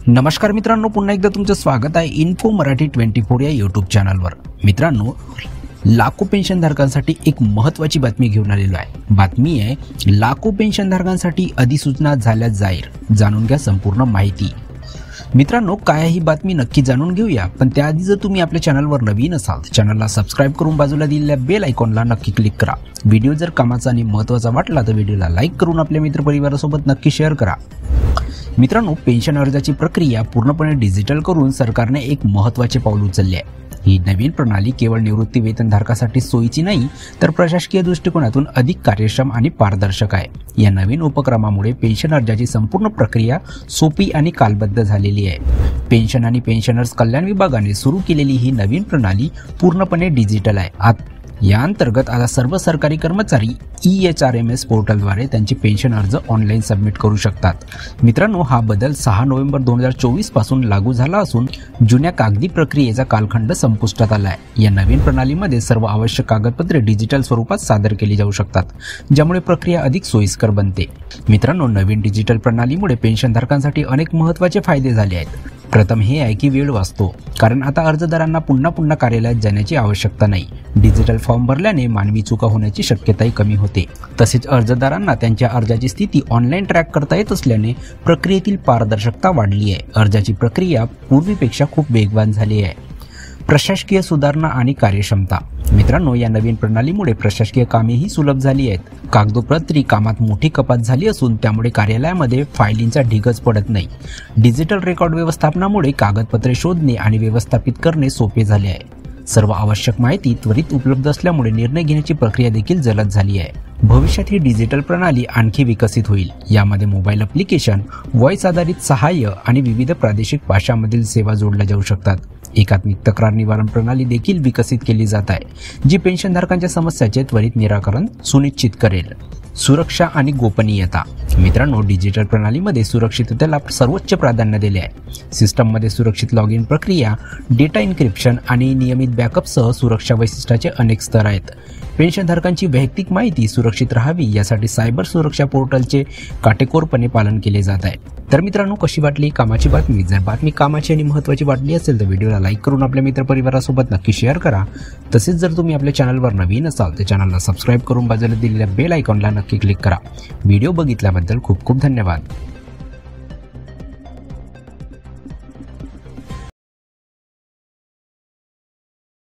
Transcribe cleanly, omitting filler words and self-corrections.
नमस्कार मित्रांनो, पुन्हा एकदा तुमचं स्वागत आहे इन्फो मराठी 24 या यूट्यूब चॅनलवर। मित्रांनो, लाखो पेन्शनधारकांसाठी एक महत्त्वाची बातमी घेऊन आलेलो आहे। बातमी आहे लाखो पेन्शनधारकांसाठी अधिसूचना झाल्या जाहीर, जाणून घ्या संपूर्ण माहिती। मित्रांनो, काय आहे ही बातमी नक्की जाणून घेऊया, पण त्याआधी जर तुम्ही आपल्या चॅनलवर नवीन असाल तर चॅनलला सबस्क्राइब करून बाजूला दिलेल्या बेल आयकॉनला नक्की क्लिक करा। व्हिडिओ जर कामाचा आणि महत्त्वाचा वाटला तर व्हिडिओला लाईक करून आपल्या मित्रपरिवारासोबत नक्की शेअर करा। मित्रांनो, पेन्शन अर्जाची प्रक्रिया पूर्णपणे डिजिटल करून सरकारने एक महत्त्वाचे पाऊल उचलले आहे। ही नवीन प्रणाली केवळ निवृत्ती वेतनधारकासाठी सोयीची नाही, तर प्रशासकीय दृष्टिकोनातून अधिक कार्यक्षम आणि पारदर्शक आहे। या नवीन उपक्रमामुळे पेन्शन अर्जाची संपूर्ण प्रक्रिया सोपी आणि कालबद्ध झालेली आहे। पेन्शन आणि पेन्शनर्स कल्याण विभागाने सुरू केलेली ही नवीन प्रणाली पूर्णपणे डिजिटल आहे। या अंतर्गत आता सर्व सरकारी कर्मचारी EHRMS पोर्टलद्वारे त्यांचे पेन्शन अर्ज ऑनलाईन सबमिट करू शकतात। मित्रांनो, हा बदल 6 नोव्हेंबर 2024 पासून लागू झाला असून जुन्या कागदी प्रक्रियेचा कालखंड संपुष्टात आला आहे। या नवीन प्रणालीमध्ये सर्व आवश्यक कागदपत्रे डिजिटल स्वरूपात सादर केली जाऊ शकतात, ज्यामुळे प्रक्रिया अधिक सोयीस्कर बनते। मित्रांनो, नवीन डिजिटल प्रणालीमुळे पेन्शनधारकांसाठी अनेक महत्त्वाचे फायदे झाले आहेत। प्रथम हे आहे की वेळ वाचतो, कारण आता अर्जदारांना पुन्हा प्रक्रियेत जाण्याची आवश्यकता नाही। डिजिटल फॉर्म भरल्याने मानवी चुका होण्याची शक्यताही कमी होते। तसेच अर्जदारांना त्यांच्या अर्जाची स्थिती ऑनलाईन ट्रॅक करता येत असल्याने प्रक्रियेतील पारदर्शकता वाढली आहे। अर्जाची प्रक्रिया पूर्वीपेक्षा खूप वेगवान झाली आहे। प्रशासकीय सुधारणा आणि कार्यक्षमता। मित्रांनो, या नवीन प्रणालीमुळे प्रशासकीय कामेही सुलभ झाली आहेत। कागदोपत्री कामात मोठी कपात झाली असून त्यामुळे कार्यालयामध्ये फायलिंगचा ढिगच पडत नाही। डिजिटल रेकॉर्ड व्यवस्थापनामुळे कागदपत्रे शोधणे आणि व्यवस्थापित करणे सोपे झाले आहे। सर्व आवश्यक माहिती त्वरित उपलब्ध असल्यामुळे निर्णय घेण्याची प्रक्रिया देखील जलद झाली आहे। भविष्यात ही डिजिटल प्रणाली आणखी विकसित होईल। यामध्ये मोबाईल ॲप्लिकेशन, व्हॉइस आधारित सहाय्य आणि विविध प्रादेशिक भाषांमधील सेवा जोडल्या जाऊ शकतात। एकात्मिक तक्रार निवारण प्रणाली देखील विकसित केली जात आहे, जी पेन्शनधारकांच्या समस्याचे त्वरित निराकरण सुनिश्चित करेल। सुरक्षा आणि गोपनीयता। मित्रांनो, डिजिटल प्रणालीमध्ये सुरक्षिततेला सर्वोच्च प्राधान्य दिले आहे। सिस्टममध्ये सुरक्षित लॉग इन प्रक्रिया, डेटा एन्क्रिप्शन आणि नियमित बॅकअपसह सुरक्षा वैशिष्ट्याचे अनेक स्तर आहेत। पेन्शनधारकांची वैयक्तिक माहिती सुरक्षित राहावी यासाठी सायबर सुरक्षा पोर्टलचे काटेकोरपणे पालन केले जात आहे। तर मित्रांनो, कशी वाटली कामाची बातमी? जर बातमी कामाची आणि महत्त्वाची वाटली असेल तर व्हिडिओला लाईक करून आपल्या मित्रपरिवारासोबत नक्की शेअर करा। तसेच जर तुम्ही आपल्या चॅनलवर नवीन असाल तर चॅनलला सबस्क्राइब करून बाजूला दिलेल्या बेल आयकॉनला नक्की क्लिक करा। व्हिडिओ बघितल्याबद्दल खूप खूप धन्यवाद।